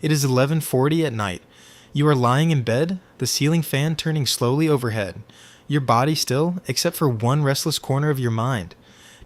It is 11:40 at night. You are lying in bed, the ceiling fan turning slowly overhead. Your body still, except for one restless corner of your mind.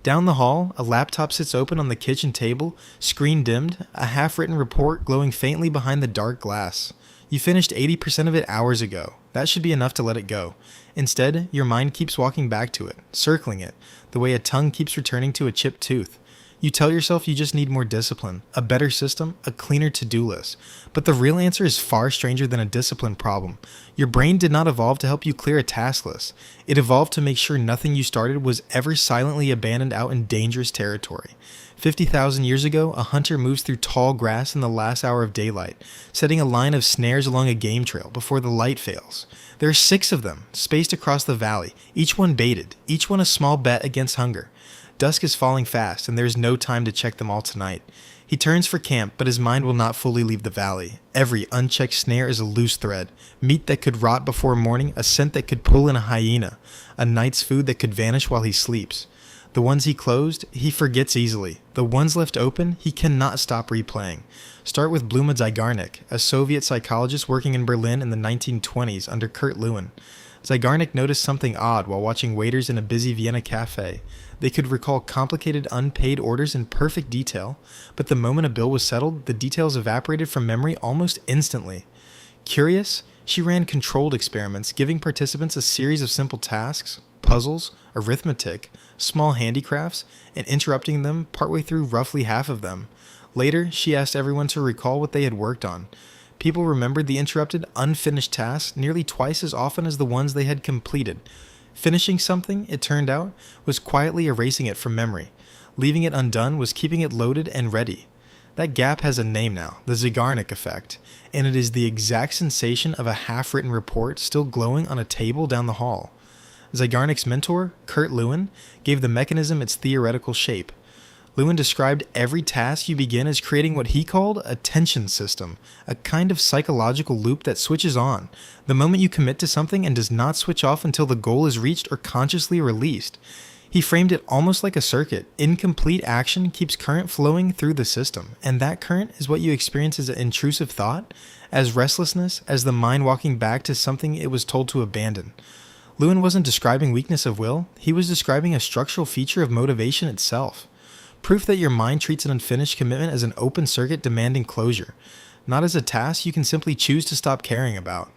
Down the hall, a laptop sits open on the kitchen table, screen dimmed, a half-written report glowing faintly behind the dark glass. You finished 80% of it hours ago. That should be enough to let it go. Instead, your mind keeps walking back to it, circling it, the way a tongue keeps returning to a chipped tooth. You tell yourself you just need more discipline, a better system, a cleaner to-do list. But the real answer is far stranger than a discipline problem. Your brain did not evolve to help you clear a task list. It evolved to make sure nothing you started was ever silently abandoned out in dangerous territory. 50,000 years ago, a hunter moves through tall grass in the last hour of daylight, setting a line of snares along a game trail before the light fails. There are 6 of them, spaced across the valley, each one baited, each one a small bet against hunger. Dusk is falling fast, and there is no time to check them all tonight. He turns for camp, but his mind will not fully leave the valley. Every unchecked snare is a loose thread, meat that could rot before morning, a scent that could pull in a hyena, a night's food that could vanish while he sleeps. The ones he closed, he forgets easily. The ones left open, he cannot stop replaying. Start with Bluma Zygarnik, a Soviet psychologist working in Berlin in the 1920s under Kurt Lewin. Zygarnik noticed something odd while watching waiters in a busy Vienna café. They could recall complicated unpaid orders in perfect detail, but the moment a bill was settled, the details evaporated from memory almost instantly. Curious, she ran controlled experiments, giving participants a series of simple tasks, puzzles, arithmetic, small handicrafts, and interrupting them partway through roughly half of them. Later, she asked everyone to recall what they had worked on. People remembered the interrupted, unfinished tasks nearly twice as often as the ones they had completed. Finishing something, it turned out, was quietly erasing it from memory. Leaving it undone was keeping it loaded and ready. That gap has a name now, the Zygarnik effect, and it is the exact sensation of a half-written report still glowing on a table down the hall. Zygarnik's mentor, Kurt Lewin, gave the mechanism its theoretical shape. Lewin described every task you begin as creating what he called a tension system, a kind of psychological loop that switches on the moment you commit to something and does not switch off until the goal is reached or consciously released. He framed it almost like a circuit. Incomplete action keeps current flowing through the system, and that current is what you experience as intrusive thought, as restlessness, as the mind walking back to something it was told to abandon. Lewin wasn't describing weakness of will, he was describing a structural feature of motivation itself. Proof that your mind treats an unfinished commitment as an open circuit demanding closure, not as a task you can simply choose to stop caring about.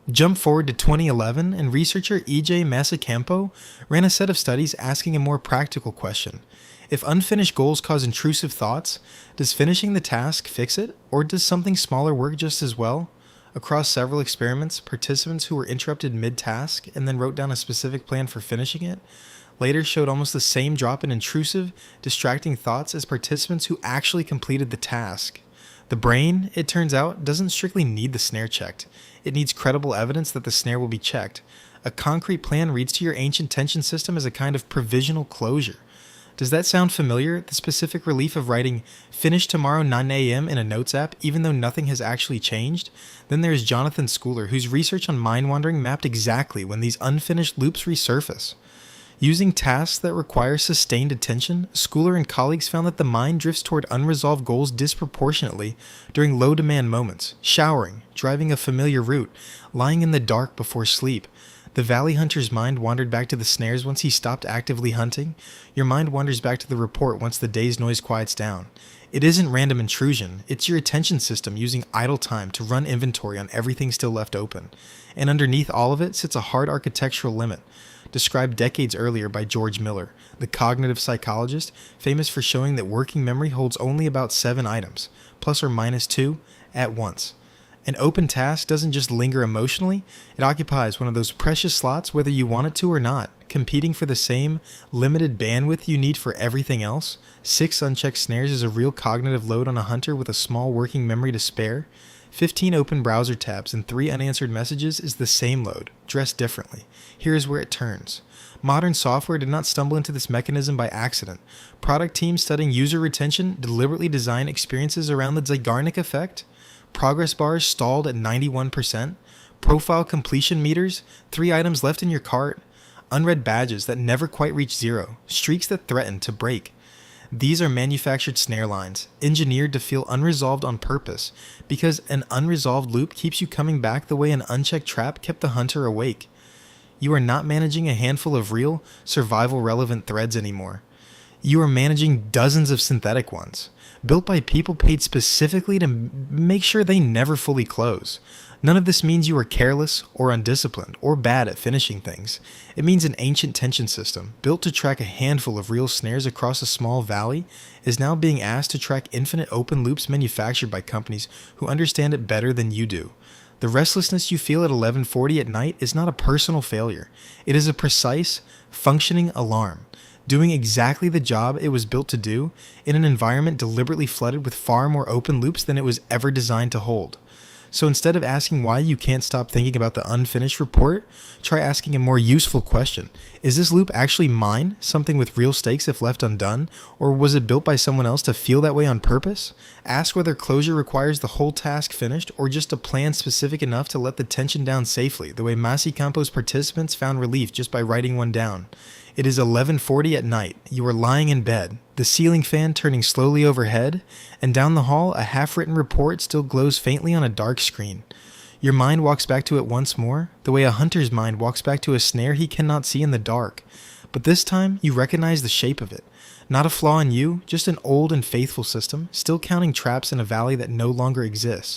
Jump forward to 2011, and researcher E.J. Masacampo ran a set of studies asking a more practical question. If unfinished goals cause intrusive thoughts, does finishing the task fix it, or does something smaller work just as well? Across several experiments, participants who were interrupted mid-task and then wrote down a specific plan for finishing it later showed almost the same drop in intrusive, distracting thoughts as participants who actually completed the task. The brain, it turns out, doesn't strictly need the snare checked. It needs credible evidence that the snare will be checked. A concrete plan reads to your ancient tension system as a kind of provisional closure. Does that sound familiar? The specific relief of writing, "Finish tomorrow 9 a.m. in a notes app even though nothing has actually changed? Then there is Jonathan Schooler, whose research on mind wandering mapped exactly when these unfinished loops resurface. Using tasks that require sustained attention, Schooler and colleagues found that the mind drifts toward unresolved goals disproportionately during low-demand moments, showering, driving a familiar route, lying in the dark before sleep. The valley hunter's mind wandered back to the snares once he stopped actively hunting. Your mind wanders back to the report once the day's noise quiets down. It isn't random intrusion, it's your attention system using idle time to run inventory on everything still left open. And underneath all of it sits a hard architectural limit, described decades earlier by George Miller, the cognitive psychologist, famous for showing that working memory holds only about 7 items, plus or minus 2, at once. An open task doesn't just linger emotionally, it occupies one of those precious slots whether you want it to or not, competing for the same limited bandwidth you need for everything else. 6 unchecked snares is a real cognitive load on a hunter with a small working memory to spare. 15 open browser tabs and 3 unanswered messages is the same load, dressed differently. Here is where it turns. Modern software did not stumble into this mechanism by accident. Product teams studying user retention deliberately design experiences around the Zygarnik effect. Progress bars stalled at 91%. Profile completion meters, 3 items left in your cart. Unread badges that never quite reach 0. Streaks that threaten to break. These are manufactured snare lines, engineered to feel unresolved on purpose, because an unresolved loop keeps you coming back the way an unchecked trap kept the hunter awake. You are not managing a handful of real, survival-relevant threads anymore. You are managing dozens of synthetic ones, built by people paid specifically to make sure they never fully close. None of this means you are careless or undisciplined or bad at finishing things. It means an ancient tension system, built to track a handful of real snares across a small valley, is now being asked to track infinite open loops manufactured by companies who understand it better than you do. The restlessness you feel at 11:40 at night is not a personal failure. It is a precise, functioning alarm, doing exactly the job it was built to do in an environment deliberately flooded with far more open loops than it was ever designed to hold. So instead of asking why you can't stop thinking about the unfinished report, try asking a more useful question. Is this loop actually mine, something with real stakes if left undone, or was it built by someone else to feel that way on purpose? Ask whether closure requires the whole task finished or just a plan specific enough to let the tension down safely, the way Masi Campo's participants found relief just by writing one down. It is 11:40 at night. You are lying in bed, the ceiling fan turning slowly overhead, and down the hall a half-written report still glows faintly on a dark screen. Your mind walks back to it once more, the way a hunter's mind walks back to a snare he cannot see in the dark. But this time, you recognize the shape of it. Not a flaw in you, just an old and faithful system, still counting traps in a valley that no longer exists.